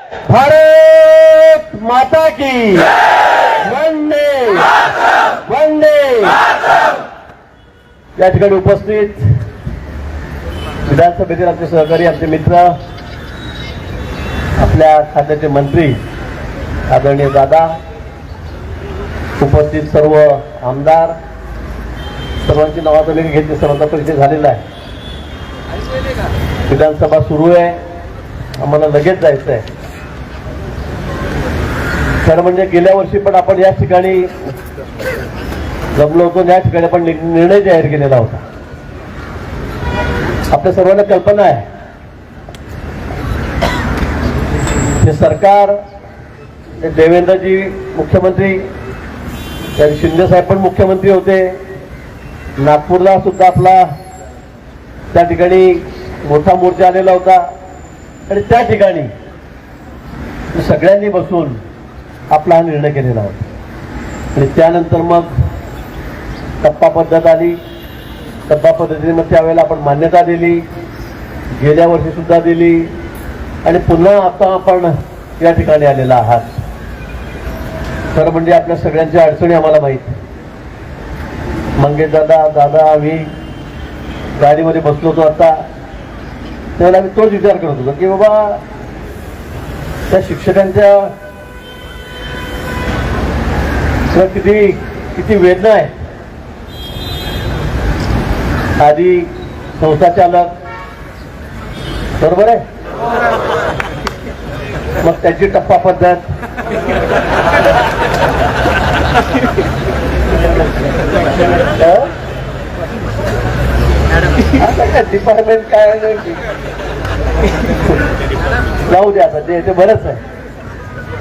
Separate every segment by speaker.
Speaker 1: भारत माता की वंदे वंदे। या ठिकाणी उपस्थित विधानसभेतील आमचे सहकारी, आमचे मित्र, आपल्या खात्याचे मंत्री आदरणीय दादा, उपस्थित सर्व आमदार, सर्वांची नावाचा लेख घेतली, सर्वांचा परिचय झालेला आहे। विधानसभा सुरू आहे, आम्हाला लगेच जायचं आहे। खरं म्हणजे गेल्या वर्षी पण आपण याच ठिकाणी जमलो होतो, या ठिकाणी आपण निर्णय जाहीर केलेला होता। आपल्या सर्वांना कल्पना आहे हे सरकार, देवेंद्रजी मुख्यमंत्री, शिंदे साहेब पण मुख्यमंत्री होते, नागपूरला सुद्धा आपला त्या ठिकाणी मोठा मोर्चा आलेला होता आणि त्या ठिकाणी सगळ्यांनी बसून आपला हा निर्णय केलेला होता। आणि त्यानंतर मग टप्पा पद्धत आली, टप्पा पद्धतीने मग त्यावेळेला आपण मान्यता दिली, गेल्या वर्षी सुद्धा दिली आणि पुन्हा आता आपण या ठिकाणी आलेला आहात। खरं म्हणजे आपल्या सगळ्यांच्या अडचणी आम्हाला माहीत। मंगेश दादा, दादा, आम्ही गाडीमध्ये बसलो होतो आता, त्यावेळेला आम्ही तोच विचार करत होतो की बाबा त्या शिक्षकांच्या किती किती वेदना आहे। आधी संस्था चालक, बरोबर आहे, मग त्याची टप्पा पद्धत, डिपार्टमेंट काय जाऊ द्या, आता ते बरंच आहे,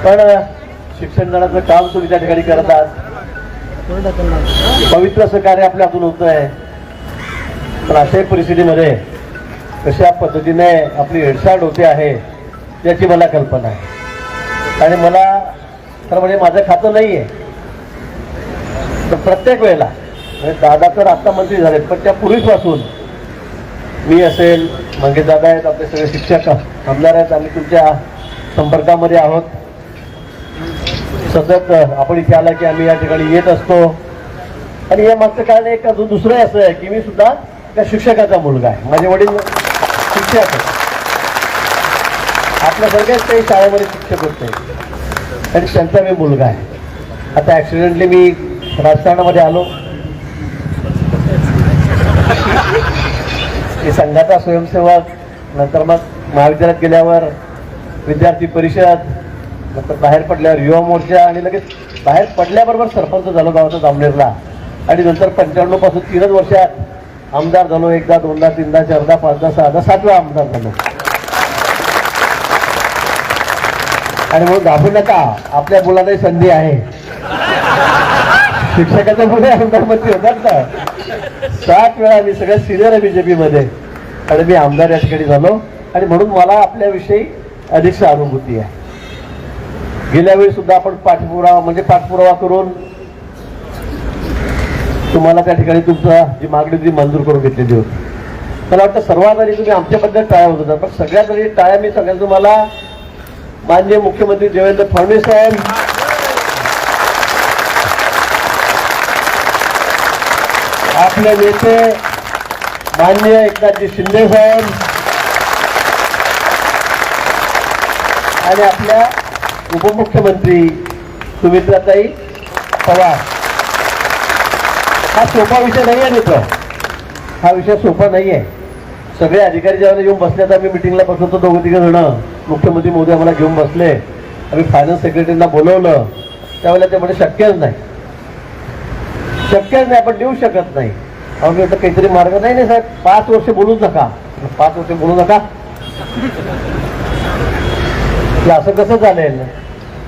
Speaker 1: पण शिक्षणदानाचं काम तुम्ही त्या ठिकाणी करत आहात, पवित्र असं कार्य आपल्या हातून होत आहे। पण अशाही परिस्थितीमध्ये कशा पद्धतीने आपली हेडसाड होते आहे याची मला कल्पना आहे। आणि मला खरं म्हणजे माझं खातं नाही आहे, तर प्रत्येक वेळेला दादा तर आता मंत्री झालेत, पण त्या पूर्वीपासून मी असेल, मंगेश दादा आहेत, आपले सगळे शिक्षक आमदार आहेत, आम्ही तुमच्या संपर्कामध्ये आहोत सतत। आपण इथे आला की आम्ही या ठिकाणी येत असतो आणि या मागचं कारण एक दुसरं असं आहे की मी सुद्धा त्या शिक्षकाचा मुलगा आहे। माझे वडील शिक्षक आहेत, आपल्या सगळ्याच काही शाळेमध्ये शिक्षक होते आणि त्यांचा मी मुलगा आहे। आता ऍक्सिडेंटली मी राजकारणामध्ये आलो, मी संघाचा स्वयंसेवक, नंतर मग महाविद्यालयात गेल्यावर विद्यार्थी परिषद, नंतर बाहेर पडल्यावर युवा मोर्चा आणि लगेच बाहेर पडल्याबरोबर सरपंच झालो गावाचा जामनेरला आणि नंतर 95 पासून 3 वर्षात आमदार झालो, एकदा, दोनदा, तीनदा, चारदा, पाचदा, सहादा, 7वेळा आमदार झालो। आणि म्हणून घाबरू नका, आपल्या मुलांनाही संधी आहे, शिक्षकाच्या मुले आमदार मंत्री होतात ना। 7 वेळा मी सगळ्यात सिनियर आहे बीजेपी मध्ये आणि मी आमदार या ठिकाणी झालो आणि म्हणून मला आपल्याविषयी अधिक सहानुभूती आहे। गेल्या वेळी सुद्धा आपण पाठपुरावा करून तुम्हाला त्या ठिकाणी तुमचा जी मागणी ती मंजूर करून घेतलेली होती। मला वाटतं सर्वात आधी तुम्ही आमच्याबद्दल टाळ्या होत होता, पण सगळ्यात आधी टाळ्या मी सगळ्यांना तुम्हाला माननीय मुख्यमंत्री देवेंद्र फडणवीस साहेब, आपले नेते माननीय एकनाथजी शिंदे साहेब आणि आपल्या उपमुख्यमंत्री सुमित्राताई पवार। हा सोपा विषय नाही आहे मित्र, हा विषय सोपा नाही आहे। सगळे अधिकारी ज्यावेळेला येऊन बसले, आता आम्ही मिटिंगला बसवतो 2-3 जण, मुख्यमंत्री महोदय आम्हाला घेऊन बसले, आम्ही फायनान्स सेक्रेटरीला बोलवलं, त्यावेळेला ते म्हणजे शक्यच नाही, आपण देऊ शकत नाही। आम्ही म्हटलं काहीतरी मार्ग, नाही साहेब 5 वर्ष बोलूच नका, 5 वर्ष बोलू नका, असं कसं चालेल?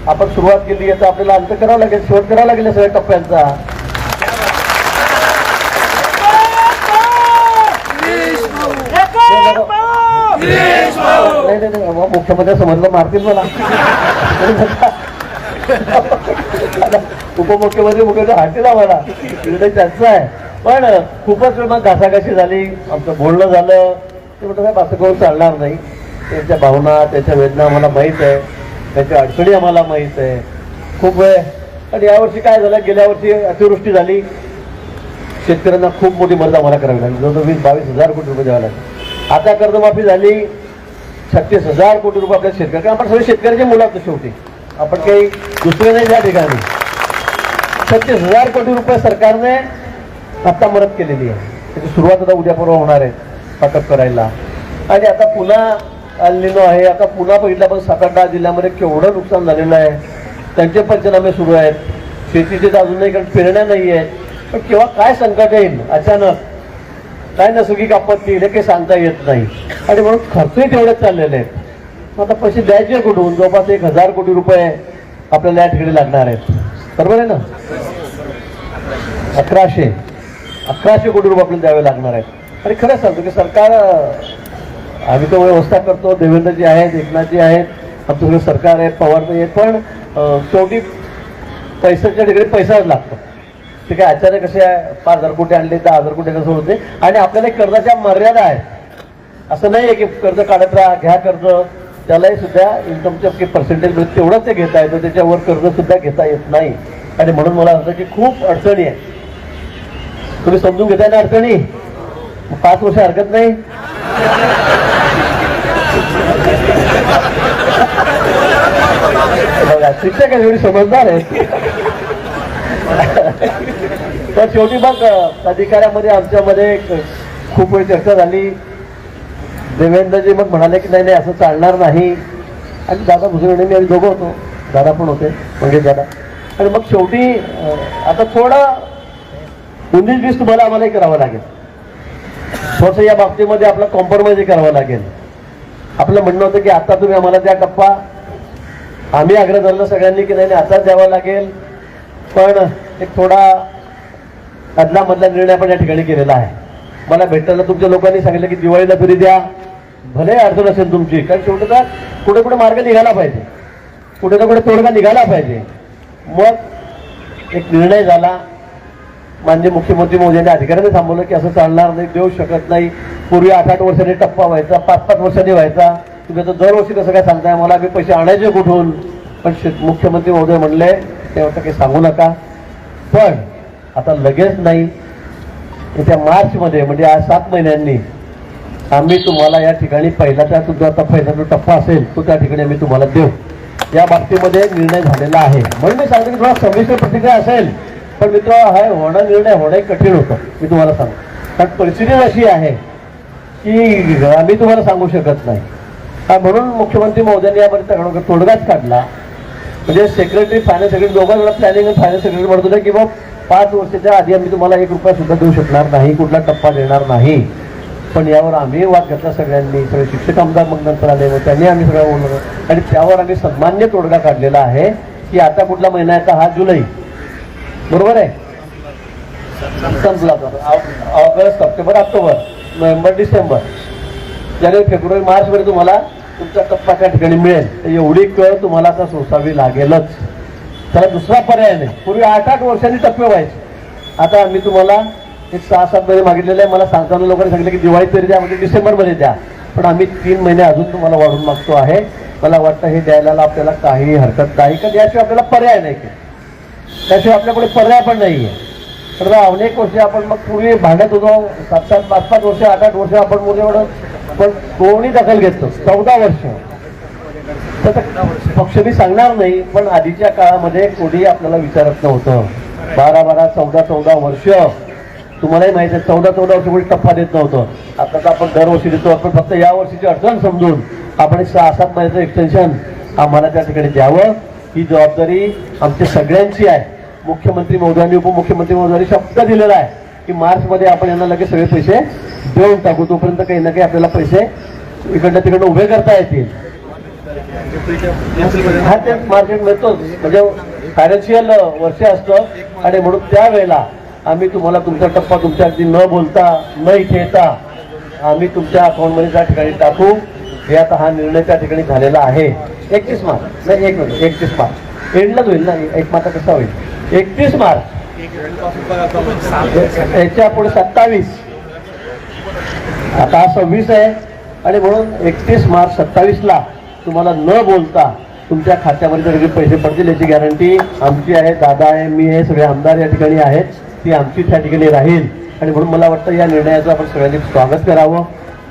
Speaker 1: आपण सुरुवात केली आहे तर आपल्याला अंत करावं लागेल, शेवट करावा लागेल सगळ्या टप्प्यांचा। नाही मुख्यमंत्री समजलं मारतील मला, उपमुख्यमंत्री हातील आम्हाला निर्णय त्यांचा आहे। पण खूपच मग घासाघाशी झाली, आमचं बोलणं झालं, ते म्हटलं साहेब असं करून चालणार नाही, त्यांच्या भावना, त्याच्या वेदना आम्हाला माहीत आहे, त्याच्या अडचणी आम्हाला माहीत आहे खूप वेळ. आणि यावर्षी काय झालं, गेल्या वर्षी अतिवृष्टी झाली, शेतकऱ्यांना खूप मोठी मदत आम्हाला करावी लागली, जवळजवळ 20-22 कोटी रुपये द्यावे लागले. आता कर्जमाफी झाली, 36,000 कोटी रुपये आपल्या शेतकरी, कारण आपण सगळे शेतकऱ्याचे मुलं आहोत शेवटी, आपण काही दुसरे नाही त्या ठिकाणी. 36,000 कोटी रुपये सरकारने आता मदत केलेली आहे. त्याची सुरुवात आता उद्या परवा होणार आहे वाटप करायला. आणि आता पुन्हा अल्निनो आहे, आता पुन्हा बघितलं आपण 7-8 जिल्ह्यामध्ये केवढं नुकसान झालेलं आहे, त्यांचे पंचनामे सुरू आहेत. शेतीचे तर अजूनही कारण पेरण्या नाही आहेत, पण केव्हा काय संकट येईल अचानक, काय नैसर्गिक आपत्ती येईल हे काही सांगता येत नाही. आणि म्हणून खर्चही तेवढेच चाललेले आहेत. मग आता पैसे द्यायचे कुठून? जवळपास 1,000 कोटी रुपये आपल्याला या ठिकाणी लागणार आहेत, बरोबर आहे ना. 1100 कोटी रुपये आपल्याला द्यावे लागणार आहेत. आणि खरंच सांगतो की सरकार, आम्ही तो व्यवस्था करतो, देवेंद्रजी आहेत, एकनाथजी आहेत, आमचं सगळं सरकार आहे, पवारजी आहेत, पण शेवटी पैशाच्या ठिकाणी पैसाच लागतो. ते काय अचानक कसे 5,000 कोटी आणले, 10,000 कोटी कसं होते. आणि आपल्याला कर्जाच्या मर्यादा आहेत, असं नाही आहे की कर्ज काढत राहा, घ्या कर्ज, त्यालाही सुद्धा इन्कमच्या पर्सेंटेज तेवढंच ते घेता येतं, त्याच्यावर कर्ज सुद्धा घेता येत नाही. आणि म्हणून मला असं की खूप अडचणी आहे. तुम्ही समजून घेताय ना अडचणी, 5 वर्ष हरकत नाही. शिक्षक आहे, एवढी समजदार आहे. तर शेवटी मग अधिकाऱ्यामध्ये आमच्यामध्ये खूप वेळ चर्चा झाली. देवेंद्रजी मग म्हणाले की नाही असं चालणार नाही. आणि दादा भुजबळ मी दोघं होतो, दादा पण होते, म्हणजे दादा. आणि मग शेवटी आता थोडं 19-20 तुम्हाला आम्हालाही करावं लागेल, थोडंसं या बाबतीमध्ये आपला कॉम्प्रोमाइज करावं लागेल. आपलं म्हणणं होतं की आता तुम्ही आम्हाला त्या टप्पा, आम्ही आग्रह धरला सगळ्यांनी की नाही आताच द्यावा लागेल. पण एक थोडा अदला मधला निर्णय आपण या ठिकाणी केलेला आहे. मला भेटताना तुमच्या लोकांनी सांगितलं की दिवाळीला तरी द्या, भले अडचण असेल तुमची, कारण शेवटी तर कुठे कुठे मार्ग निघाला पाहिजे, कुठे ना कुठे तोडगा निघाला पाहिजे. मग एक निर्णय झाला. माननीय मुख्यमंत्री महोदयांनी अधिकाऱ्यांनी थांबवलं की असं चालणार नाही, देऊ शकत नाही. पूर्वी 8-8 वर्षांनी टप्पा व्हायचा, 5-5 वर्षांनी व्हायचा. तुम्ही आता दरवर्षी कसं काय सांगताय, मला आम्ही पैसे आणायचे कुठून? पण मुख्यमंत्री महोदय म्हणले तेव्हा काही सांगू नका. पण आता लगेच नाही, येत्या मार्चमध्ये म्हणजे आज 7 महिन्यांनी आम्ही तुम्हाला या ठिकाणी पहिला सुद्धा पहिला जो टप्पा असेल तो त्या ठिकाणी आम्ही तुम्हाला देऊ. या बाबतीमध्ये निर्णय झालेला आहे. म्हणून मी सांगतो की थोडा संमिश्र प्रतिक्रिया असेल, पण मित्र हा निर्णय होणं कठीण होतं, मी तुम्हाला सांगतो. कारण परिस्थिती अशी आहे की आम्ही तुम्हाला सांगू शकत नाही. म्हणून मुख्यमंत्री महोदयांनी यामध्ये तोडगाच काढला. म्हणजे सेक्रेटरी, फायनान्स सेक्रेटरी दोघांना प्लॅनिंग आणि फायनान्स सेक्रेटरी म्हणत होते की बाबा 5 वर्षाच्या आधी आम्ही तुम्हाला 1 रुपया सुद्धा देऊ शकणार नाही, कुठला टप्पा देणार नाही. पण यावर आम्ही वाद घेतला सगळ्यांनी, सगळे शिक्षक आमदार मग नंतर आले, मग त्यांनी आम्ही सगळं बोललो आणि त्यावर आम्ही सन्मान्य तोडगा काढलेला आहे की आता कुठला महिना आहे, हा जुलै, बरोबर आहे, संपला. August, September, October, November, December, जानेवारी, फेब्रुवारी, मार्चमध्ये तुम्हाला तुमचा टप्पा त्या ठिकाणी मिळेल. एवढी कळ तुम्हाला आता सोसावी लागेलच, त्याला दुसरा पर्याय नाही. पूर्वी 8-8 वर्षांनी टप्पे व्हायचे, आता आम्ही तुम्हाला एक 6-7 महिने मागितलेले आहे. मला सांगताना लोकांनी सांगितलं की दिवाळी तरी द्या, म्हणजे डिसेंबरमध्ये द्या, पण आम्ही 3 महिने अजून तुम्हाला वाढून मागतो आहे. मला वाटतं हे द्यायला आपल्याला काही हरकत नाही, कारण याशिवाय आपल्याला पर्याय नाही, त्याशिवाय आपल्याकडे पर्याय पण नाही आहे. तर अनेक वर्ष आपण मग पूर्वी भांडत होतो, 7-7, 5-5 वर्ष, 8-8 वर्ष आपण मुलीवर, पण कोणी दखल घेतो 14 वर्ष. तर पक्ष मी सांगणार नाही, पण आधीच्या काळामध्ये कोणी आपल्याला विचारत नव्हतं. 12-12, 14-14 वर्ष, तुम्हालाही माहिती आहे, 14-14 वर्ष कोणी टप्पा देत नव्हतं. आता तर आपण दरवर्षी देतो. आपण फक्त या वर्षीची अडचण समजून आपण 6-7 महिन्याचं एक्सटेन्शन आम्हाला त्या ठिकाणी द्यावं, ही जबाबदारी आमच्या सगळ्यांची आहे. मुख्यमंत्री महोदयांनी, उपमुख्यमंत्री महोदयांनी शब्द दिलेला आहे की मार्चमध्ये आपण यांना लगेच सगळे पैसे देऊन टाकू. तोपर्यंत काही ना काही आपल्याला पैसे इकडनं तिकडनं उभे करता येतील. हा, ते मार्केट मिळतो, म्हणजे फायनान्शियल वर्ष असतं. आणि म्हणून त्यावेळेला आम्ही तुम्हाला तुमचा टप्पा तुमच्या अगदी न बोलता, न इथे येता आम्ही तुमच्या अकाउंटमध्ये त्या ठिकाणी टाकू. हे आता हा निर्णय त्या ठिकाणी झालेला आहे. 31 मार्च नाही, 1 मिनिट, 31 मार्च एंडलाच होईल ना, 1 मार्च कसा होईल, 31 मार्च, याच्या पुढे 27, आता हा 26 आहे. आणि म्हणून 31 मार्च 27ला तुम्हाला न बोलता तुमच्या खात्यामध्ये सगळे पैसे पडतील याची गॅरंटी आमची आहे. दादा आहे, मी आहे, सगळे आमदार या ठिकाणी आहेत, ती आमची त्या ठिकाणी राहील. आणि म्हणून मला वाटतं या निर्णयाचं आपण सगळ्यांनी स्वागत करावं.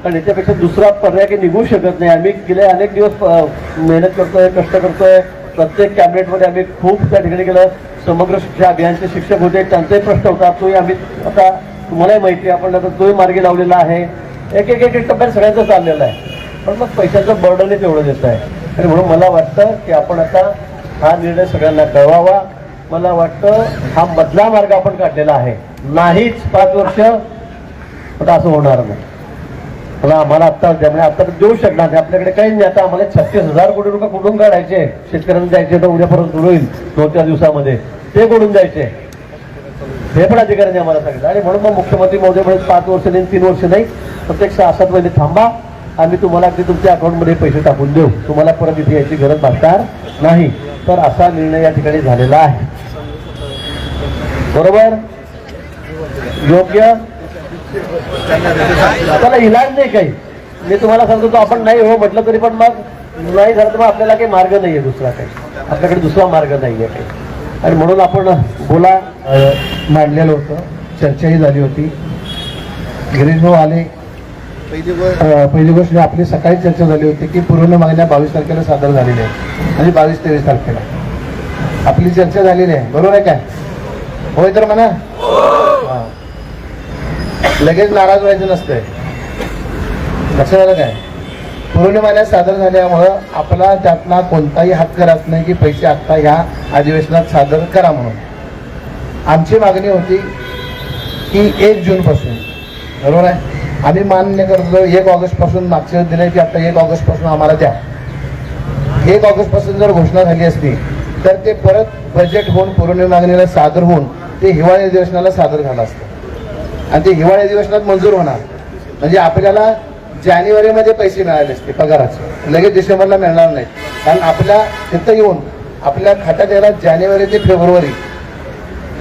Speaker 1: कारण याच्यापेक्षा दुसरा पर्याय काही निघू शकत नाही. आम्ही गेले अनेक दिवस मेहनत करतोय, कष्ट करतोय. प्रत्येक कॅबिनेटमध्ये आम्ही खूप त्या ठिकाणी गेलं. समग्र शिक्षा अभियानचे शिक्षक होते, त्यांचाही प्रश्न होता. तोही आम्ही आता तुम्हालाही माहिती आहे, आपण आता तोही मार्गी लावलेला आहे. एक एक एक टप्प्यात सगळ्यांचं चाललेलं आहे. पण मग पैशाचं बर्डनच एवढं देत आहे. आणि म्हणून मला वाटतं की आपण आता हा निर्णय सगळ्यांना कळवावा. मला वाटतं हा मधला मार्ग आपण काढलेला आहे. नाहीच 5 वर्ष आता असं होणार नाही. मला आम्हाला आत्ता त्यामुळे आता देऊ शकणार नाही. आपल्याकडे काही नाही. आता आम्हाला 36,000 कोटी रुपये कुठून काढायचे? शेतकऱ्यांना द्यायचे तर उद्यापर्यंत सुरू होईल 2-4 दिवसामध्ये. ते कुठून द्यायचे हे पण अधिकाऱ्यांनी आम्हाला सांगितलं. आणि म्हणून मग मुख्यमंत्री महोदय म्हणजे 5 वर्ष नाही, 3 वर्ष नाही, प्रत्येक 6-7 महिने थांबा. आम्ही तुम्हाला अगदी तुमच्या अकाउंटमध्ये पैसे टाकून देऊ. तुम्हाला परत इथे यायची गरज भासणार नाही. तर असा निर्णय या ठिकाणी झालेला आहे. बरोबर, योग्य. त्याला इलाज नाही काही. मी तुम्हाला सांगतो तो आपण नाही हो म्हटलं तरी पण मग नाही झालं तर मग आपल्याला काही मार्ग नाहीये दुसरा काही. आपल्याकडे दुसरा मार्ग नाहीये काही. आणि म्हणून आपण बोला
Speaker 2: मांडलेलं होतं. चर्चाही झाली होती. गिरीश भाऊ आले. पहिली गोष्ट आपली सकाळी चर्चा झाली होती की पूर्ण मागण्या 22 तारखेला सादर झालेल्या आहेत आणि 22-23 तारखेला आपली चर्चा झालेली आहे. बरोबर आहे काय? होय तर म्हणा. लगेच नाराज व्हायचं नसतंय. लक्षात आलं काय? पूर्ण मागण्या सादर झाल्यामुळं आपला त्यातला कोणताही हक्क राहत नाही की पैसे आत्ता ह्या अधिवेशनात सादर करा म्हणून. आमची मागणी होती की 1 जूनपासून, बरोबर आहे, आम्ही मान्य करतो 1 ऑगस्टपासून मागच्या दिले की आता 1 ऑगस्टपासून आम्हाला द्या. 1 ऑगस्टपासून जर घोषणा झाली असती तर ते परत बजेट होऊन पूर्ण मागणीला सादर होऊन ते हिवाळी अधिवेशनाला सादर झालं असतं आणि ते हिवाळी अधिवेशनात मंजूर होणार. म्हणजे आपल्याला जानेवारीमध्ये पैसे मिळाले असते पगाराचे, लगेच डिसेंबरला मिळणार नाही. कारण आपल्या तिथं येऊन आपल्या खात्यात यायला जानेवारी ते फेब्रुवारी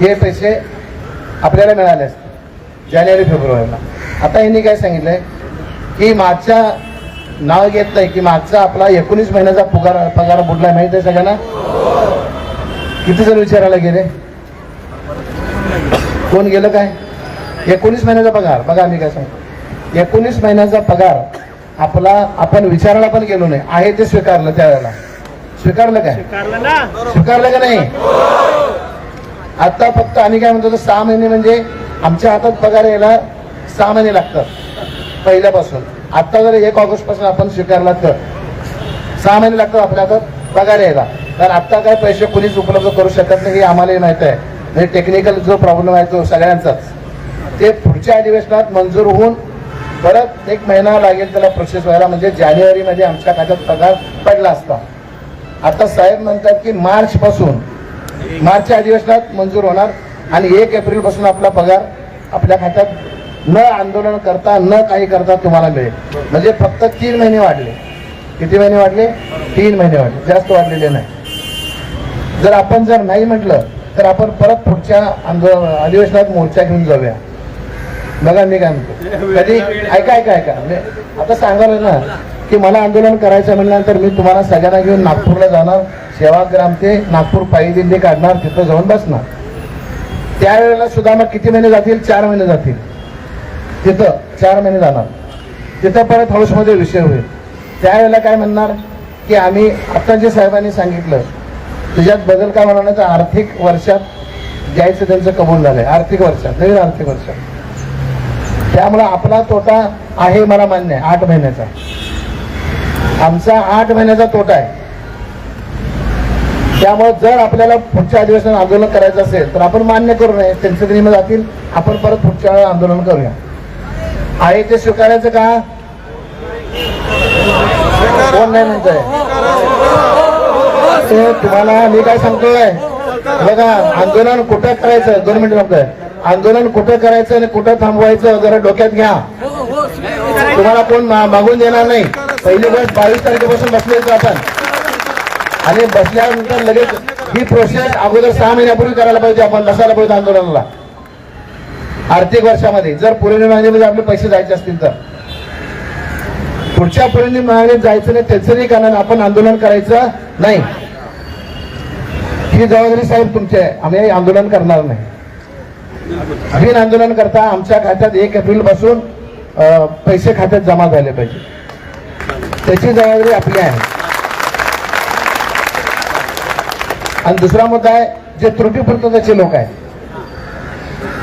Speaker 2: हे पैसे आपल्याला मिळाले असते जानेवारी फेब्रुवारीला. आता यांनी काय सांगितलंय की मागच्या नाव घेत नाही की मागचा आपला 19 महिन्याचा पगार बुडलाय. माहित आहे सगळ्यांना? किती जण विचारायला गेले? कोण गेलं काय? 19 महिन्याचा पगार. बघा आम्ही काय सांगतो, 19 महिन्याचा पगार आपला आपण विचारायला पण गेलो नाही. आहे ते स्वीकारलं. त्यावेळेला स्वीकारलं काय? स्वीकारलं का नाही? आता फक्त आम्ही काय म्हणतो 6 महिने म्हणजे आमच्या हातात पगार यायला 6 महिने लागतात पहिल्यापासून. आता जर 1 ऑगस्टपासून आपण स्वीकारला तर 6 महिने लागतात आपल्या हातात पगार यायला. कारण आता काय पैसे कोणीच उपलब्ध करू शकत नाही हे आम्हालाही माहित आहे. म्हणजे टेक्निकल जो प्रॉब्लेम आहे तो सगळ्यांचाच. ते पुढच्या अधिवेशनात मंजूर होऊन परत 1 महिना लागेल त्याला प्रोसेस व्हायला. म्हणजे जानेवारीमध्ये आमच्या खात्यात पगार पडला असता. आता साहेब म्हणतात की मार्चच्या अधिवेशनात मंजूर होणार आणि 1 एप्रिलपासून आपला पगार आपल्या खात्यात न आंदोलन करता न काही करता तुम्हाला मिळेल. म्हणजे फक्त 3 महिने वाढले. किती महिने वाढले? 3 महिने वाढले, जास्त वाढलेले नाही. जर नाही म्हटलं तर आपण परत पुढच्या अधिवेशनात मोर्चा घेऊन जाऊया. बघा मी काय म्हणतो, कधी ऐका आता सांगायला ना की मला आंदोलन करायचं म्हणल्यानंतर मी तुम्हाला सगळ्यांना घेऊन नागपूरला जाणार. सेवाग्राम ते नागपूर पायी दिंडी काढणार, तिथं जाऊन बसणार. त्यावेळेला सुद्धा मग किती महिने जातील? 4 महिने जातील. तिथं 4 महिने जाणार. तिथं परत हाऊसमध्ये विषय होईल. त्यावेळेला काय म्हणणार की आम्ही आता जे साहेबांनी सांगितलं तुझ्यात बदल काय म्हणण्याचं आर्थिक वर्षात द्यायचं त्यांचं कबूल झालंय. आर्थिक वर्षात, नवीन आर्थिक वर्षात. त्यामुळे आपला तोटा आहे मला मान्य आहे 8 महिन्याचा. आमचा 8 महिन्याचा तोटा आहे. त्यामुळे जर आपल्याला पुढच्या अधिवेशनात आंदोलन करायचं असेल तर आपण मान्य करू नये. त्यांचे नियम जातील, आपण परत पुढच्या वेळेला आंदोलन करूया. आहे ते स्वीकारायचं का? कोण नाही म्हणतोय? तुम्हाला मी काय सांगतोय बघा, आंदोलन कुठं करायचं? 2 मिनिटं म्हणतोय. आंदोलन कुठं करायचं आणि कुठं थांबवायचं जरा डोक्यात घ्या. तुम्हाला कोण मागून देणार नाही. पहिली गोष्ट 22 तारखेपासून बसलेच आपण आणि बसल्यानंतर लगेच ही प्रोसेस अगोदर 6 महिन्यापूर्वी करायला पाहिजे. आपण बसायला पाहिजे आंदोलनाला आर्थिक वर्षामध्ये जर पूर्ण महिन्यामध्ये आपले पैसे जायचे असतील तर. पुढच्या पिढीने मागे जायचं नाही, त्याचं नाही कारण आपण आंदोलन करायचं नाही. ही जबाबदारी साहेब तुमची आहे. आम्ही आंदोलन करणार नाही. बिन आंदोलन करता आमच्या खात्यात 1 एप्रिल पासून पैसे खात्यात जमा झाले पाहिजे, त्याची जबाबदारी आपली आहे. आणि दुसरा मुद्दा आहे, जे त्रुटीपूर्तताचे लोक आहेत,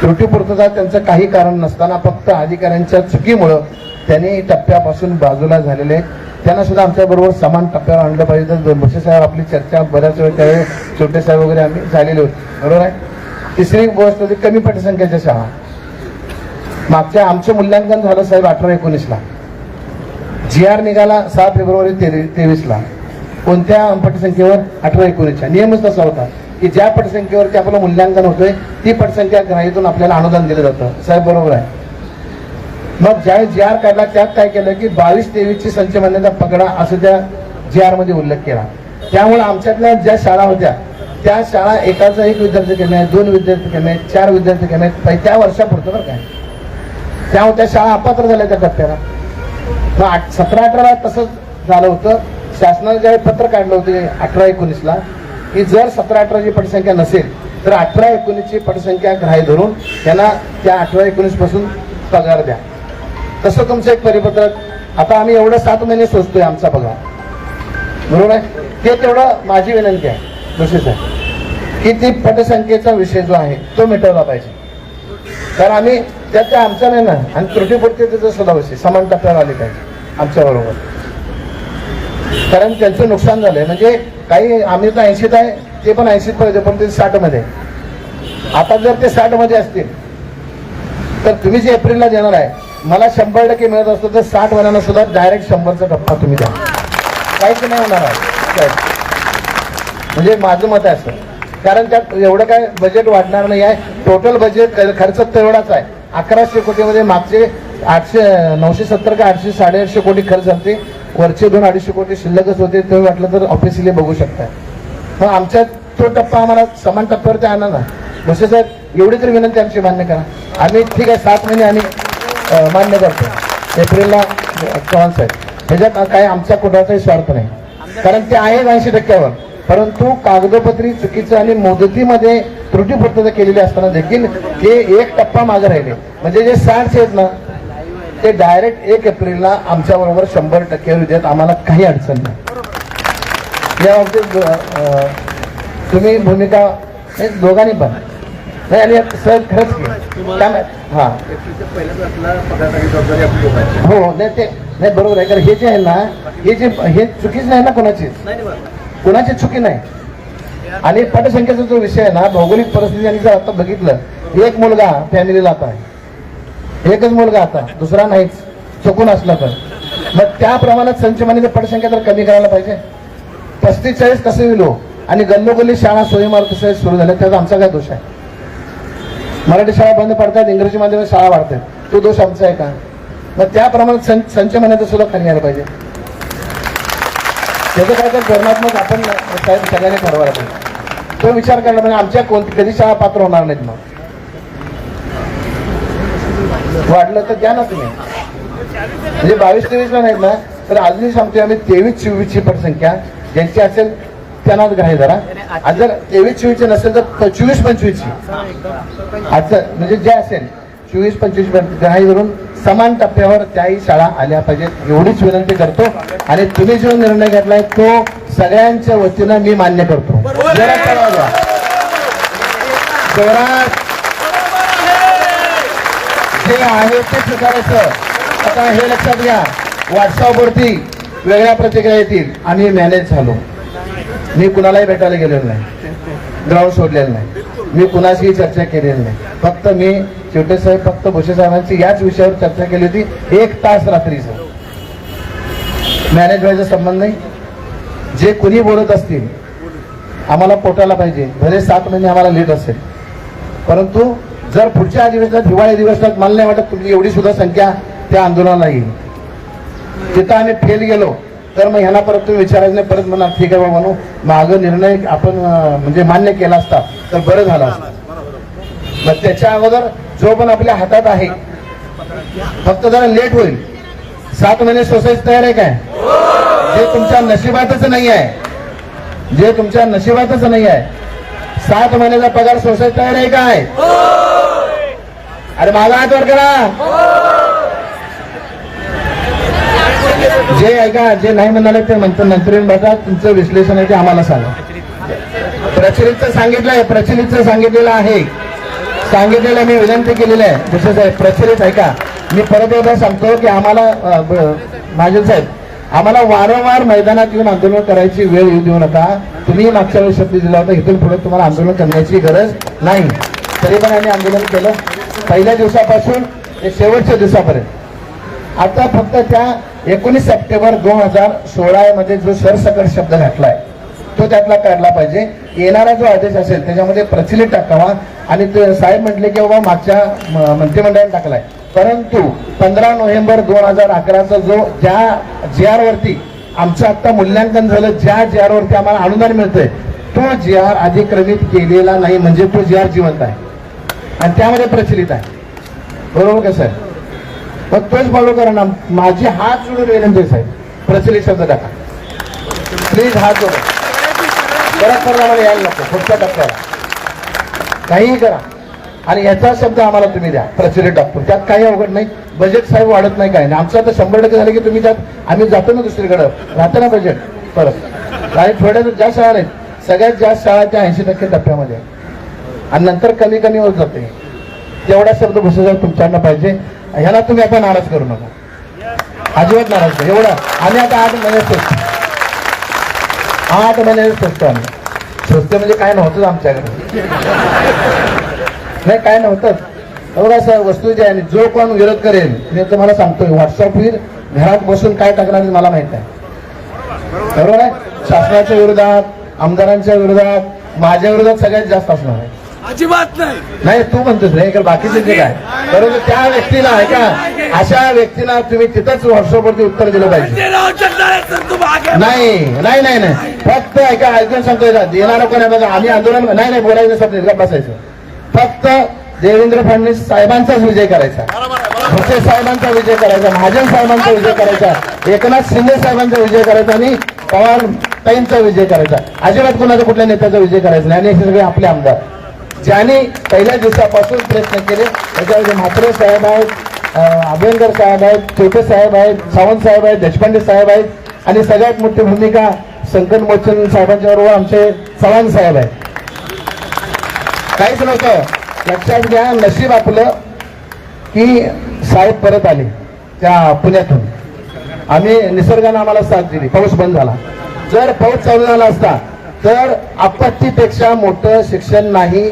Speaker 2: त्रुटीपूर्तता त्यांचं काही कारण नसताना फक्त अधिकाऱ्यांच्या चुकीमुळं त्यांनी टप्प्यापासून बाजूला झालेले आहेत, त्यांना सुद्धा आमच्या बरोबर समान टप्प्यावर आणलं पाहिजे. तर भुसे साहेब आपली चर्चा बऱ्याच वेळ त्यावेळी छोटे साहेब वगैरे आम्ही झालेले होते, बरोबर आहे. तिसरी गोष्ट होती कमी पटसंख्येच्या शाळा. मागच्या आमचं मूल्यांकन झालं साहेब 18-19ला, GR निघाला 6 फेब्रुवारी 23ला. कोणत्या पटसंख्येवर? 18-19च्या. नियमच तसा होता की ज्या पटसंख्येवरती आपलं मूल्यांकन होतंय ती पटसंख्या ग्राहीतून आपल्याला अनुदान दिलं जातं. साहेब बरोबर आहे. मग ज्यावेळी GR काढला त्यात काय केलं की 22-23ची संच मान्यता पकडा असं त्या GR मध्ये उल्लेख केला. त्यामुळे आमच्यातल्या ज्या शाळा होत्या त्या शाळा एकाचा 1 विद्यार्थी कमी आहेत, 2 विद्यार्थी कमी आहेत, 4 विद्यार्थी कमी आहेत त्या वर्षापुरतं बरं काय. त्यामुळे त्या शाळा अपात्र झाल्या त्या टप्प्याला. मग 17-18ला तसंच झालं होतं. शासनाने ज्यावेळी पत्र काढलं होतं 18-19ला की जर 17-18ची पटसंख्या नसेल तर 18-19ची पटसंख्या ग्राह्य धरून त्यांना त्या 18-19 पासून पगार द्या. तसं तुमचं एक परिपत्रक आता आम्ही एवढं 7 महिने सोचतोय आमचा पगार, बरोबर आहे. ते तेवढं माझी विनंती आहे भुसे साहेब की ती पटसंख्येचा विषय जो आहे तो मिटवला पाहिजे. कारण आम्ही त्याच्या आमचा नाही ना, आणि त्रुटीपूर्ततेचा सुद्धा विषय समान टप्प्यावर आले पाहिजे आमच्या बरोबर. कारण त्यांचं नुकसान झालंय. म्हणजे काही आम्ही तर 80त आहे, ते पण 80त पाहिजे, पण ते 60 मध्ये. आता जर ते 60 मध्ये असतील तर तुम्ही जे एप्रिलला देणार आहे मला 100% मिळत असतं तर 60 महिन्यांना सुद्धा डायरेक्ट 100चा टप्पा तुम्ही द्या, काहीच नाही होणार आहे. म्हणजे माझं मत आहे असं. कारण त्यात एवढं काय बजेट वाढणार नाही आहे. टोटल बजेट खर्च तेवढाच आहे. 1100 कोटीमध्ये मागचे 970 का 800 850 कोटी खर्च झाले, वरचे 200-250 कोटी शिल्लकच होते. ते वाटलं तर ऑफिशियली बघू शकताय. मग आमच्यात तो टप्पा आम्हाला समान टप्प्यावरती आणा ना भुसे साहेब. एवढी तरी विनंती आमची मान्य करा. आम्ही ठीक आहे 7 महिने आम्ही मान्य करतो एप्रिलला चव्हाण साहेब. ह्याच्यात काय आमचा कुणाचाही स्वार्थ नाही, कारण ते आहे 80%वर. परंतु कागदोपत्री चुकीचं आणि मुदतीमध्ये त्रुटीपूर्तता केलेली असताना देखील ते 1 टप्पा मागे राहिले. म्हणजे जे 60 आहेत ना ते डायरेक्ट 1 एप्रिलला आमच्या बरोबर 100% देत. आम्हाला काही अडचण नाही या बाबतीत. तुम्ही भूमिका दोघांनी पण नाही. आणि सर खरंच काय हा हो नाही ते नाही बरोबर आहे. कारण हे जे आहे ना हे चुकीच नाही ना, कोणाची चुकी नाही. आणि पटसंख्येचा जो विषय आहे ना, भौगोलिक परिस्थिती आणि जर आता बघितलं 1 मुलगा फॅमिलीला आता आहे, 1च मुलगा आता, दुसरा नाहीच चुकून असला तर. मग त्या प्रमाणात संचमानीची पटसंख्या तर कमी करायला पाहिजे. 35-40 कसं विलो आणि गल्लोगल्ली शाळा सोयीमार्ग सुरू झाल्या, त्याचा आमचा काय दोष आहे? मराठी शाळा बंद पडतात, इंग्रजी माध्यमात शाळा वाढतात, तो दोष आमचा आहे का? मग त्या प्रमाणात संचमानाचं सुद्धा खाली यायला पाहिजे. त्याचं काय तर धोरणात्मक आपण साहेब सगळ्यांनी ठरवायला पाहिजे. तो विचार करायला म्हणजे आमच्या कधी शाळा पात्र होणार नाहीत. मग वाढलं तर द्या ना तुम्ही. म्हणजे 22-23ला नाहीत ना तर अजूनही सांगतोय आम्ही 23-24ची पटसंख्या ज्यांची असेल त्यांनाच ग्राह्य धरा. आज जर 23-24ची नसेल तर 24-25ची आज म्हणजे जे असेल 24-25 ग्राह्य धरून समान टप्प्यावर त्याही शाळा आल्या पाहिजेत एवढीच विनंती करतो. आणि तुम्ही जो निर्णय घेतलाय तो सगळ्यांच्या वतीनं मी मान्य करतो. जे आहे ते स्वीकारायचं. आता हे लक्षात घ्या, व्हॉट्सअपवरती वेगळ्या प्रतिक्रिया येतील. आम्ही मॅनेज झालो. मी कुणालाही भेटायला गेलेलो नाही, ग्राउंड सोडलेलं नाही, मी कुणाशीही चर्चा केलेली नाही. फक्त मी छोटे साहेब फक्त भुसे साहेबांची याच विषयावर चर्चा केली होती 1 तास रात्रीचं. मॅनेज व्हायचा संबंध नाही. जे कुणी बोलत असतील आम्हाला पोटायला पाहिजे, भले 7 महिने आम्हाला लेट असेल. परंतु जर पुढच्या अधिवेशनात हिवाळी अधिवेशनात मला नाही वाटत तुमची एवढी सुद्धा संख्या त्या आंदोलनाला येईल. तिथं आम्ही फेल गेलो तर मग ह्यांना परत तुम्ही विचारायचं नाही, परत म्हणा ठीक आहे बाबा म्हणून मागं निर्णय आपण म्हणजे मान्य केला असता तर बरं झालं असतं. मग त्याच्या अगोदर जो पण आपल्या हातात आहे फक्त जरा लेट होईल. 7 महिने सोसायटी तयार आहे काय? जे तुमच्या नशिबातच नाही आहे, जे तुमच्या नशिबातच नाही आहे, 7 महिन्याचा पगार सोसायटी तयार आहे काय? अरे माझा हात वर करा. जे ऐका, जे नाही म्हणाले ते म्हणतात नंतर बघा, तुमचं विश्लेषण आहे ते आम्हाला सांगा. प्रचलितचं सांगितलंय, प्रचलितचं सांगितलेलं आहे, सांगितलेलं मी विनंती केलेली आहे. विशेष आहे प्रचलित ऐका, मी परत एकदा सांगतो की आम्हाला महाजन साहेब, आम्हाला वारंवार मैदानात येऊन आंदोलन करायची वेळ येऊ देऊ नका. तुम्ही मागच्या वेळेस शब्द दिला होता, इथून पुढे तुम्हाला आंदोलन करण्याची गरज नाही. तरी पण आम्ही आंदोलन केलं पहिल्या दिवसापासून ते शेवटच्या दिवसापर्यंत. आता फक्त त्या 19 सप्टेंबर 2016 मध्ये जो सरसकट शब्द घातलाय तो त्यातला काढला पाहिजे. येणारा जो आदेश असेल त्याच्यामध्ये प्रचलित टाकावा. आणि ते साहेब म्हटले की बाबा मागच्या मंत्रिमंडळाने टाकलाय, परंतु 15 नोव्हेंबर 2011चा जो ज्या GR वरती आमचं आता मूल्यांकन झालं, ज्या GR वरती आम्हाला अनुदान मिळतंय तो GR अधिक्रमित केलेला नाही, म्हणजे तो GR जिवंत आहे आणि त्यामध्ये प्रचलित आहे. बरोबर का सर? मग तोच फॉलो करा ना. माझी हात जोडून विनंती आहे साहेब, प्रचलित शब्द टाका प्लीज. हात जोडून परत आम्हाला यायला नको पुढच्या टप्प्याला, काहीही करा. आणि याचा शब्द आम्हाला तुम्ही द्या, प्रचलित डॉक्टर. त्यात काही अवघड नाही. बजेट साहेब वाढत नाही, काय नाही. आमचं आता 100% झालं की तुम्ही त्यात आम्ही जातो ना दुसरीकडं, राहतं ना बजेट परत. आणि थोड्या ज्या शाळा आहेत, सगळ्यात जास्त शाळा त्या 80% टप्प्यामध्ये आणि नंतर कमी कमी होत जाते. तेवढा शब्द भुसाचा तुमच्याकडनं पाहिजे. ह्याला तुम्ही आता नाराज करू नका, अजिबात नाराज करू. एवढं आम्ही आता 8 महिने स्वस्त, 8 महिने स्वस्त. आम्ही स्वस्त म्हणजे काय नव्हतंच आमच्याकडे, नाही काय नव्हतंच. बघा सर, वस्तू जी आहे, जो कोण विरोध करेल मी तुम्हाला सांगतोय, व्हॉट्सअपवर घरात बसून काय टाकणार मला माहित आहे. बरोबर आहे? शासनाच्या विरोधात, आमदारांच्या विरोधात, माझ्या विरोधात सगळ्यात जास्त असणार आहे.
Speaker 3: अजिबात नाही.
Speaker 2: नाही तू म्हणतोस रे, बाकीचे जे काय, बरोबर. त्या व्यक्तीला आहे का, अशा व्यक्तीला तुम्ही तिथंच व्हॉट्सअपवरती उत्तर दिलं पाहिजे. नाही नाही नाही नाही, फक्त ऐका, ऐकून सांगतोय का, देणारा कोण आहे बघा. आम्ही आंदोलन नाही नाही बोलायचं, सब बसायचं. फक्त देवेंद्र फडणवीस साहेबांचाच विजय करायचा, भुसे साहेबांचा विजय करायचा, महाजन साहेबांचा विजय करायचा, एकनाथ शिंदे साहेबांचा विजय करायचा आणि पवार ताईंचा विजय करायचा. अजिबात कोणाचा कुठल्या नेत्याचा विजय करायचा नाही. आणि हे सगळे आपले आमदार ज्यांनी पहिल्या दिवसापासून प्रयत्न केले, त्याच्यामध्ये म्हात्रे साहेब आहेत, अभ्यंकर साहेब आहेत, छोटे साहेब आहेत, सावंत साहेब आहेत, देशपांडे साहेब आहेत आणि सगळ्यात मोठी भूमिका संकट मोचन साहेबांच्या बरोबर आमचे चव्हाण साहेब आहेत. काहीच नव्हतं. लक्षात घ्या, नशीब आपलं की साहेब परत आले त्या पुण्यातून. आम्ही निसर्गानं आम्हाला साथ दिली, पाऊस बंद झाला. जर पाऊस चालू झाला असता तर आपत्तीपेक्षा मोठं शिक्षण नाही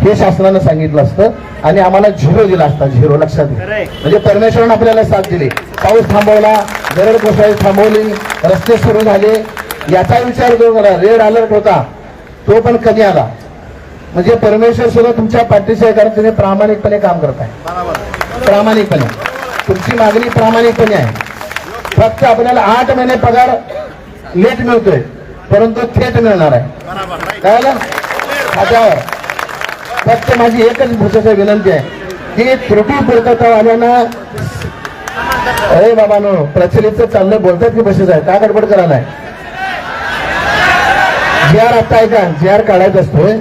Speaker 2: हे शासनानं सांगितलं असतं आणि आम्हाला 0 दिला असता. 0 लक्षात घ्या. म्हणजे परमेश्वरानं आपल्याला साथ दिली. पाऊस थांबवला, दरड कोसळी थांबवली, रस्ते सुरू झाले. याचा विचार करा, रेड अलर्ट होता तो पण कमी आला. म्हणजे परमेश्वर सुद्धा तुमच्या पाठीशी आहे, कारण तुम्ही प्रामाणिकपणे काम करताय. प्रामाणिकपणे तुमची मागणी प्रामाणिकपणे आहे. फक्त आपल्याला 8 महिने पगार लेट मिळतोय, परंतु थेट मिळणार आहे. कळलं? खात्यावर. फक्त माझी एकच भुसाची विनंती आहे की त्रुटी पूर्ततावाल्यांना, अरे बाबांनो, प्रचलितचं चाललं बोलतात की बसेस आहे, का गडबड करायला आहे. GR आता ऐका, GR काढायचा असतोय,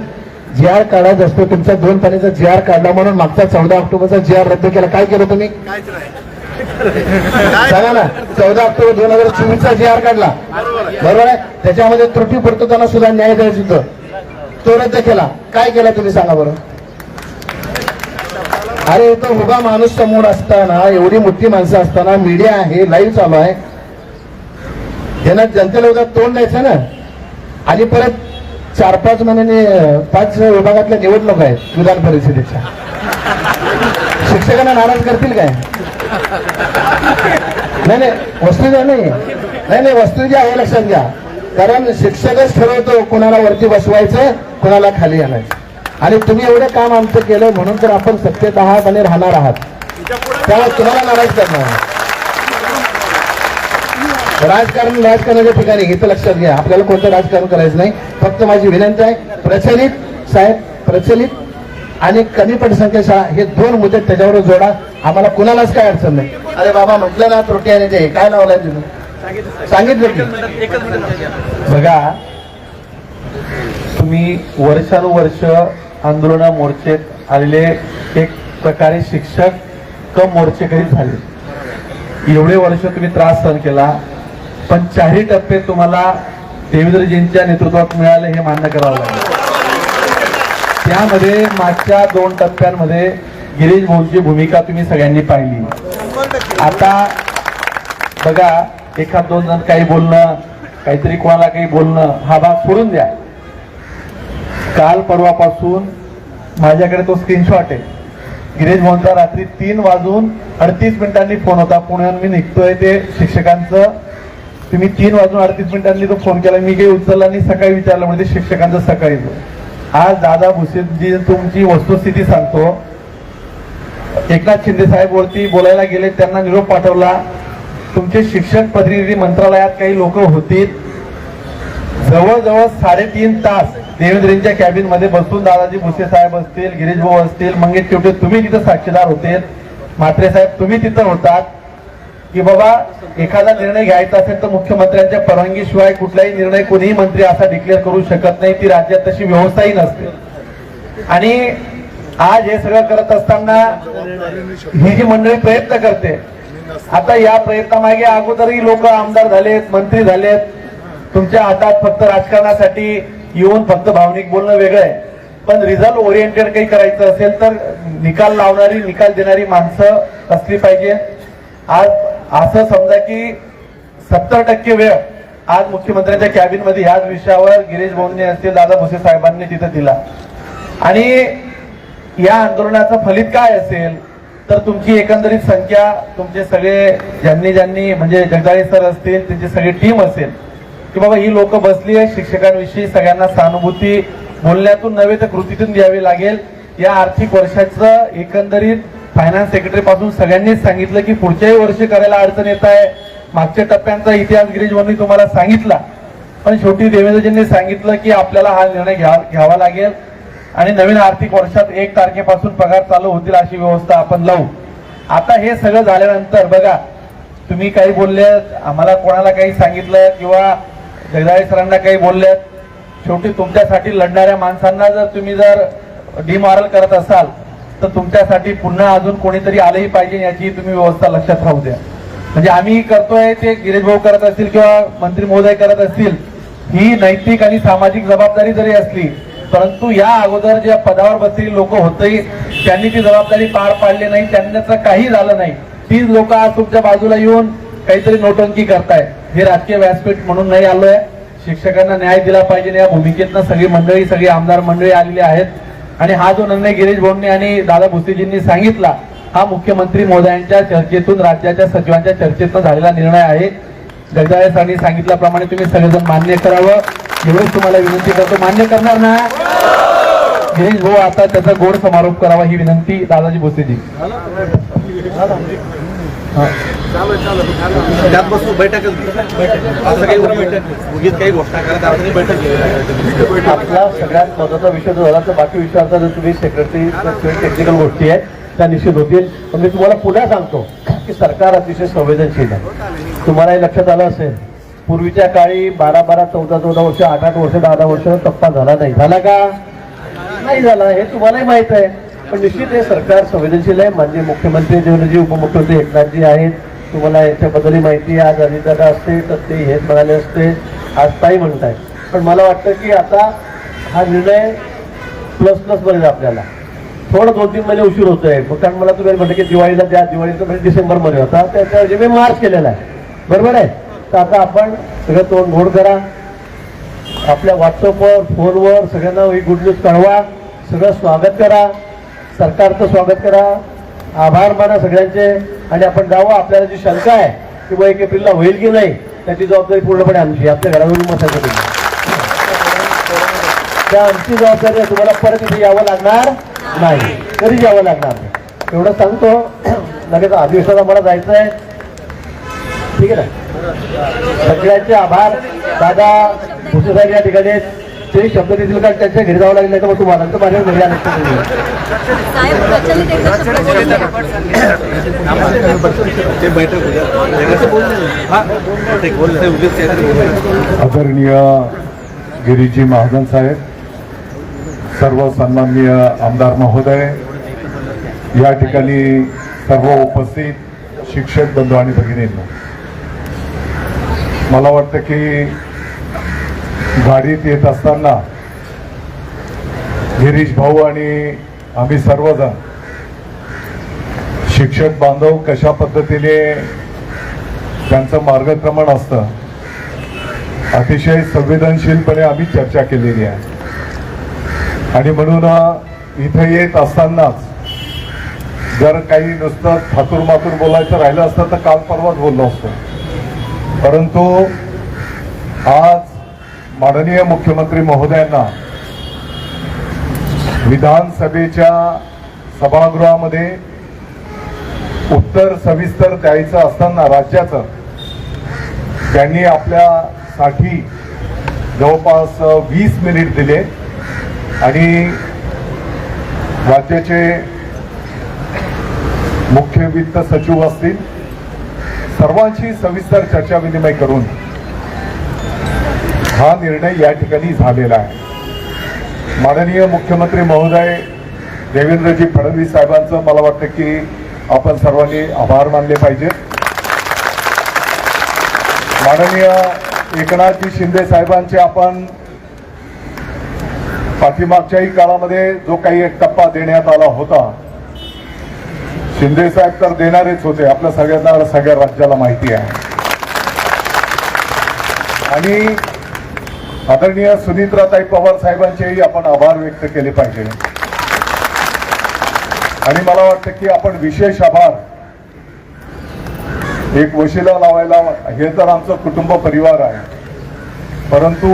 Speaker 2: GR काढायचा असतो. तुमचा 2 पाण्याचा GR काढला म्हणून मागचा 14 ऑक्टोबरचा GR रद्द केला. काय केलं तुम्ही सांगा ना. 14 ऑक्टोबर 2024चा GR काढला, बरोबर आहे. त्याच्यामध्ये त्रुटी पूर्तताना सुद्धा न्याय द्यायचं होतं, तो रद्द केला. काय केला तुम्ही सांगा बरं. अरे तो उभा माणूस समोर असताना, एवढी मोठी माणसं असताना, मीडिया आहे, लाईव्ह चालू आहे, त्यांना जनतेला उद्या तोंड द्यायचं ना. आणि परत 4-5 महिन्याने 5 विभागातल्या निवडणूक आहेत विधान परिषदेच्या. शिक्षकांना नाराज करतील काय? नाही नाही, वस्तुजा नाही नाही, वस्तुजा आहे, लक्षात घ्या. कारण शिक्षकच ठरवतो कोणाला वरती बसवायचं, कोणाला खाली आणायचं. आणि तुम्ही एवढं काम आमचं केलं म्हणून तर आपण सत्तेत आहात आणि राहणार आहात, त्यामुळे तुम्हाला नाराज करणार. राजकारणाच्या ठिकाणी इथं लक्षात घ्या, आपल्याला कोणतं राजकारण करायचं नाही. फक्त माझी विनंती आहे, प्रचलित साहेब, प्रचलित आणि कमी पटसंख्या शाळा हे 2 मुद्दे त्याच्यावर जोडा. आम्हाला कुणालाच काय अडचण नाही. अरे बाबा म्हटलं ना त्रुटी आणि ते काय लावलाय तुम्ही सांगितलं की
Speaker 1: बघा, तुम्ही वर्षानुवर्ष आंदोलन मोर्चेत आलेले एक प्रकारे शिक्षक कम मोर्चेकरी झाले. एवढे वर्ष तुम्ही त्रास सहन केला, पण 4 टप्पे तुम्हाला देवेंद्रजींच्या नेतृत्वात मिळाले हे मान्य करावं लागेल. त्यामध्ये मागच्या 2 टप्प्यांमध्ये गिरीश भाऊंची भूमिका तुम्ही सगळ्यांनी पाहिली. आता बघा, एखाद 2 जण काही बोलणं, काहीतरी कोणाला काही बोलणं हा भाग सोडून द्या. काल परवापासून माझ्याकडे तो स्क्रीनशॉट आहे. गिरीश भाऊंचा रात्री 3:38 फोन होता. पुण्याहून मी निघतोय ते शिक्षकांचं. तुम्ही 3:38 तो फोन केला, मी काही उचलला नाही. सकाळी विचारलं म्हणजे शिक्षकांचं सकाळी. आज दादा भुसेजी तुमची वस्तुस्थिती सांगतो. एकनाथ शिंदे साहेब वरती बोलायला गेले, त्यांना निरोप पाठवला. तुमचे शिक्षक प्रतिनिधी मंत्रालयात काही लोक होतील. जवळजवळ 3.5 तास देवेंद्रजींच्या कॅबिन मध्ये बसून दादाजी भुसे साहेब असतील, गिरीश भाऊ असतील, मंगेश शेवटे तुम्ही तिथं साक्षीदार होते, म्हात्रे साहेब तुम्ही तिथं होतात की बाबा एखादा निर्णय घ्यायचा असेल तर मुख्यमंत्र्यांच्या परवानगीशिवाय कुठलाही निर्णय कोणीही मंत्री असा डिक्लेअर करू शकत नाही. ती राज्यात तशी व्यवस्थाही नसते. आणि आज हे सगळं करत असताना ही जी मंडळी प्रयत्न करते, आता या प्रयत्नामागे अगोदरही लोक आमदार झालेत, मंत्री झालेत. तुमच्या हातात फक्त राजकारणासाठी येऊन फक्त भावनिक बोलणं वेगळं आहे, पण रिझल्ट ओरिएंटेड काही करायचं असेल तर निकाल लावणारी, निकाल देणारी माणसं असली पाहिजे. आज असं समजा की 70% वेळ आज मुख्यमंत्र्यांच्या कॅबिन मध्ये ह्याच विषयावर गिरीश भाऊंनी असतील, दादा भुसे साहेबांनी तिथं दिला. आणि या आंदोलनाचं फलित काय असेल तर तुमची एकंदरीत संख्या, तुमचे सगळे ज्यांनी म्हणजे जगदाळे सर असतील, त्यांची सगळी टीम असेल की बाबा ही लोक बसली आहे. शिक्षकांविषयी सगळ्यांना सहानुभूती बोलण्यातून नव्हे तर कृतीतून द्यावी लागेल. या आर्थिक वर्षाचं एकंदरीत फायनान्स सेक्रेटरी पासून सगळ्यांनीच सांगितलं की पुढच्याही वर्षी करायला अडचण येत आहे. मागच्या टप्प्यांचा इतिहास गिरीश भाऊंनी तुम्हाला सांगितला, पण शेवटी देवेंद्रजींनी सांगितलं की आपल्याला हा निर्णय घ्यावा लागेल आणि नवीन आर्थिक वर्षात 1 तारखेपासून पगार चालू होतील अशी व्यवस्था आपण लावू. आता हे सगळं झाल्यानंतर बघा, तुम्ही काही बोलले, आम्हाला कोणाला काही सांगितलं किंवा जगदाळे सरांना काही बोलल्यात, शेवटी तुमच्यासाठी लढणाऱ्या माणसांना जर डिमॉरल करत असाल तर तुमच्यासाठी पुन्हा अजून कोणीतरी आलंही पाहिजे याची तुम्ही व्यवस्था लक्षात राहू द्या. म्हणजे आम्ही करतोय ते गिरीश भाऊ करत असतील किंवा मंत्री महोदय करत असतील, ही नैतिक आणि सामाजिक जबाबदारी जरी असली, परंतु या अगोदर ज्या पदावर बसलेली लोक होते त्यांनी ती जबाबदारी पार पाडली नाही, त्यांचं काही झालं नाही. तीच लोक आज तुमच्या बाजूला येऊन काहीतरी नोटंकी करतायत. हे राजकीय व्यासपीठ म्हणून नाही आलोय. शिक्षकांना न्याय दिला पाहिजे या भूमिकेतनं सगळी मंडळी, सगळी आमदार मंडळी आलेली आहेत. आणि हा जो निर्णय गिरीश भाऊंनी आणि दादा भुसेजींनी सांगितला, हा मुख्यमंत्री महोदयांच्या चर्चेतून, राज्याच्या सचिवांच्या चर्चेतून झालेला निर्णय आहे. जगदाळे सरांनी सांगितल्याप्रमाणे तुम्ही सगळेजण मान्य करावं एवढंच तुम्हाला विनंती करतो. मान्य करणार ना गिरीश भाऊ? आता त्याचा गोड समारोप करावा ही विनंती दादाजी भुसेजी.
Speaker 3: त्यात बसू बैठक असं काही घोषणा करत बैठक.
Speaker 1: आपला सगळ्यात महत्वाचा विषय जो झाला तर बाकी विषयाचा जर तुम्ही सेक्रेटरी टेक्निकल गोष्टी आहेत त्या निश्चित होतील. पण मी तुम्हाला पुन्हा सांगतो की सरकार अतिशय संवेदनशील आहे. तुम्हाला हे लक्षात आलं असेल, पूर्वीच्या काळी 12-12, 14-14 वर्ष, 8-8 वर्ष, 10-10 वर्ष टप्पा झाला नाही. झाला का? नाही झाला. हे तुम्हालाही माहित आहे. पण निश्चित हे सरकार संवेदनशील आहे. माननीय मुख्यमंत्री देवेंद्रजी, उपमुख्यमंत्री एकनाथजी आहेत, तुम्हाला याच्याबद्दलही माहिती आहे. आज अजितदादा असते तर ते हेच म्हणाले असते, आज ताई म्हणताय. पण मला वाटतं की आता हा निर्णय प्लस बरेच आपल्याला थोडं 2-3 महिने उशीर होतोय. कारण मला तुम्ही म्हटलं की दिवाळीला द्या, दिवाळीचा म्हणजे डिसेंबरमध्ये होता, त्याच्या मी मार्च केलेला आहे, बरोबर आहे. तर आता आपण सगळं तोंड घोड करा, आपल्या व्हॉट्सअपवर, फोनवर सगळ्यांना ही गुड न्यूज कळवा, सगळं स्वागत करा, सरकारचं स्वागत करा, आभार माना सगळ्यांचे. आणि आपण जावं. आपल्याला जी शंका आहे की बा 1 एप्रिलला होईल की नाही, त्याची जबाबदारी पूर्णपणे आमची. आपल्या घरावरून बसायचं नाही, त्या आमची जबाबदारी आहे. तुम्हाला परत इथे यावं लागणार नाही, कधीच यावं लागणार नाही, एवढं सांगतो. लगेच अधिवेशनाला मला जायचं आहे, ठीक आहे ना. सगळ्यांचे आभार. दादा भुसे साहेब या ठिकाणी ते शब्द देतील का त्यांच्या घरी जावं लागेल, नाही तर मग तुम्हाला तर माझ्या घरी आलं
Speaker 4: साहेब प्रचलित एकदा शब्द बोलले.
Speaker 3: ते बैठक उद्या
Speaker 5: आदरणीय गिरीजी महाजन साहेब, सर्व सन्माननीय आमदार महोदय, या ठिकाणी सर्व उपस्थित शिक्षक बंधू आणि भगिनींनो, मला वाटतं की गाडीत येत असताना गिरीश भाऊ आणि आम्ही सर्वजण शिक्षक बांधव कशा पद्धतीने त्यांचं मार्गक्रमण असतं अतिशय संवेदनशीलपणे आम्ही चर्चा केलेली आहे. आणि म्हणून इथे येत असतानाच जर काही नुसतं थातूर मातूर बोलायचं राहिलं असतं तर काल परवाच बोललो असतो, परंतु आज माननीय मुख्यमंत्री महोदयांना विधानसभेच्या सभागृहामध्ये उत्तर सविस्तर द्यायचं असताना राज्याचं त्यांनी आपल्यासाठी जवळपास 20 मिनिट दिले आणि राज्याचे मुख्य वित्त सचिव असतील सर्वांची सविस्तर चर्चा विनिमय करून हा निर्णय या ठिकाणी झालेला आहे. माननीय मुख्यमंत्री महोदय देवेंद्रजी फडणवीस साहेबांचं मला वाटतं की आपण सर्वांनी आभार मानले पाहिजेत. माननीय एकनाथजी शिंदे साहेबांचे आपण पाठीमागच्याही काळामध्ये जो काही एक टप्पा देण्यात आला होता, शिंदे साहेब तर देणारेच होते, आपल्या सगळ्यांना सगळ्या राज्याला माहिती आहे. आणि आदरणीय सुनीत्राताई पवार साहेबांचेही आपण आभार व्यक्त केले पाहिजे. आणि मला वाटतं की आपण विशेष आभार एक वशिला लावायला, हे तर आमचं कुटुंब परिवार आहे, परंतु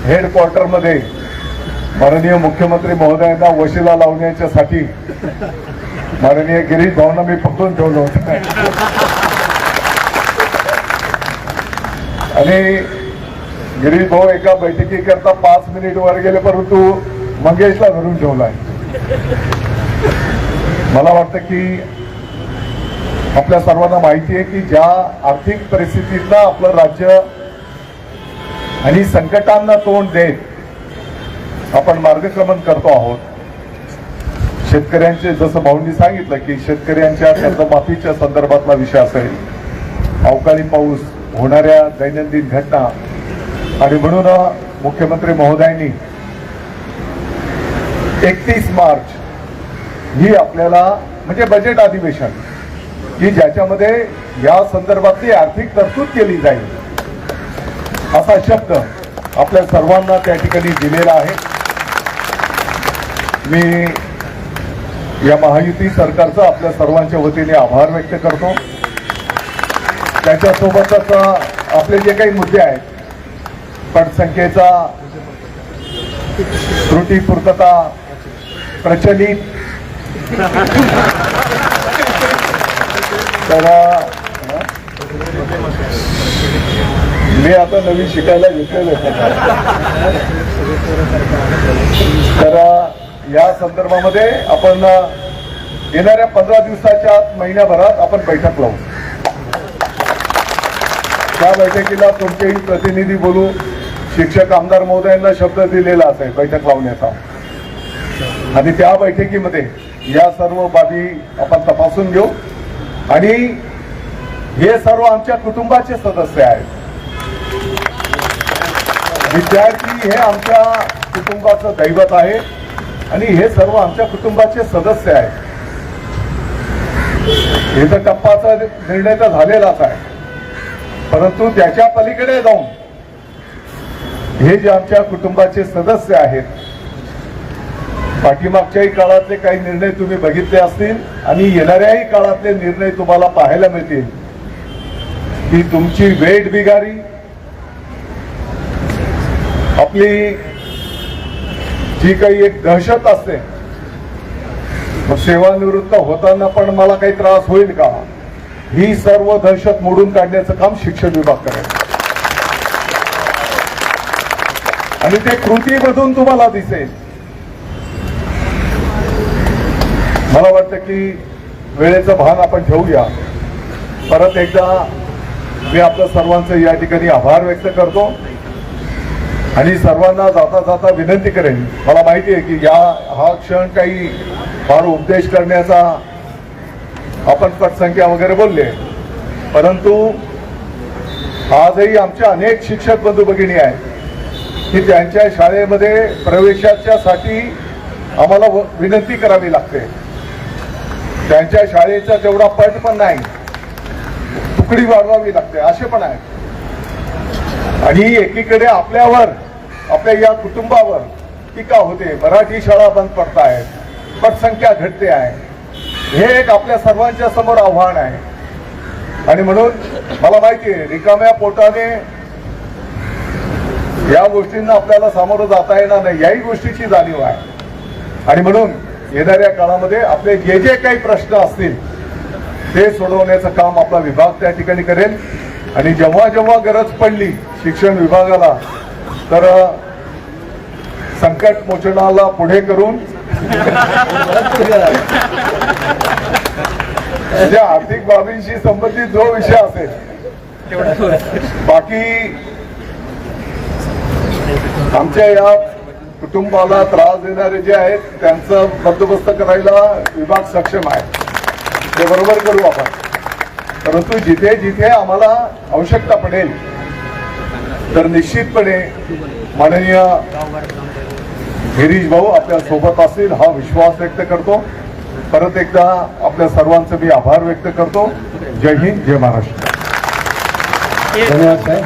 Speaker 5: हेडक्वार्टरमध्ये माननीय मुख्यमंत्री महोदयांना वशिला लावण्याच्यासाठी माननीय गिरीश भाऊंना मी पकडून ठेवलं होतं आणि गिरीश भाऊ एका बैठकीकरता 5 मिनिट वर गेले, परंतु मंगेशला धरून ठेवलाय. मला वाटतं की आपल्या सर्वांना माहिती आहे की ज्या आर्थिक परिस्थितीतनं आपलं राज्य आणि संकटांना तोंड देत आपण मार्गक्रमण करतो आहोत. शेतकऱ्यांचे, जसं भाऊंनी सांगितलं की शेतकऱ्यांच्या कर्जमाफीच्या संदर्भातला विषय असेल, अवकाळी पाऊस, होणाऱ्या दैनंदिन घटना, आणि म्हणून मुख्यमंत्री महोदयांनी 31 मार्च ही आपल्याला म्हणजे बजेट अधिवेशन की ज्याच्यामध्ये या संदर्भातली आर्थिक तरतूद केली जाईल असा शब्द आपल्या सर्वांना त्या ठिकाणी दिलेला आहे. मी या महायुती सरकारचा आपल्या सर्वांच्या वतीने आभार व्यक्त करतो. त्याच्यासोबतच आपले जे काही मुद्दे आहेत, पटसंख्येचा त्रुटी पूर्तता, प्रचलित, तर मी आता नवीन शिकायला घेतलेलं तर या संदर्भामध्ये आपण येणाऱ्या 15 दिवसाच्या आत, महिन्याभरात आपण बैठक लावू. त्या बैठकीला तुमचेही प्रतिनिधी बोलू. शिक्षक आमदार महोदयांना शब्द दिलेलाच आहे बैठक लावण्याचा, आणि त्या बैठकीमध्ये या सर्व बाबी आपण तपासून घेऊ. आणि हे सर्व आमच्या कुटुंबाचे सदस्य आहेत. विद्यार्थी हे आमच्या कुटुंबाचं दैवत आहे आणि हे सर्व आमच्या कुटुंबाचे सदस्य आहेत. हे तर टप्पाचा निर्णय तर झालेलाच आहे, परंतु त्याच्या पलीकडे जाऊन हे जे आमच्या कुटुंबाचे सदस्य आहेत, पाठीमागच्याही काळातले काही निर्णय तुम्ही बघितले असतील आणि येणाऱ्याही काळातले निर्णय तुम्हाला पाहायला मिळतील की तुमची वेठ बिगारी, आपली जी काही एक दहशत असते, मग सेवानिवृत्त होताना पण मला काही त्रास होईल का, ही सर्व दहशत मोडून काढण्याचं काम शिक्षण विभाग करेल. आणि ते कृतीमधून तुम्हाला दिसेल. मला वाटतं की वेळेचं भान आपण ठेवूया. परत एकदा मी आपल्या सर्वांचं या ठिकाणी आभार व्यक्त करतो आणि सर्वांना जाता जाता विनंती करेन. मला माहिती आहे की हा क्षण काही फार उपदेश करण्याचा आपण पटसंख्या वगैरे बोलले, परंतु आजही आमच्या अनेक शिक्षक बंधू भगिनी आहेत की त्यांच्या शाळेमध्ये प्रवेशाच्यासाठी आम्हाला विनंती करावी लागते. त्यांच्या शाळेचा तेवढा पट पण नाही, तुकडी वाढवावी लागते, असे पण आहे. आणि एकीकडे आपल्यावर, आपल्या या कुटुंबावर टीका होते, मराठी शाळा बंद पडतायत, पटसंख्या घटते आहे. हे एक आपल्या सर्वांच्या समोर आव्हान आहे. आणि म्हणून मला माहिती आहे रिकाम्या पोटाने या गोष्टींना आपल्याला सामोरं जाता येणार नाही, याही गोष्टीची जाणीव आहे. आणि म्हणून येणाऱ्या काळामध्ये आपले जे जे काही प्रश्न असतील ते सोडवण्याचं काम आपला विभाग त्या ठिकाणी करेल. आणि जेव्हा जेव्हा गरज पडली शिक्षण विभागाला तर संकट मोचनाला पुढे करून म्हणजे आर्थिक बाबींशी संबंधित जो विषय असेल, बाकी आमच्या या कुटुंबाला त्रास देणारे जे आहेत त्यांचा बंदोबस्त करायला विभाग सक्षम आहे, ते बरोबर करू आपण. परंतु जिथे जिथे आम्हाला आवश्यकता पडेल तर निश्चितपणे माननीय गिरीश भाऊ आपल्या सोबत असतील हा विश्वास व्यक्त करतो. परत एकदा आपल्या सर्वांचे मी आभार व्यक्त करतो. जय हिंद, जय महाराष्ट्र.
Speaker 2: धन्यवाद साहेब.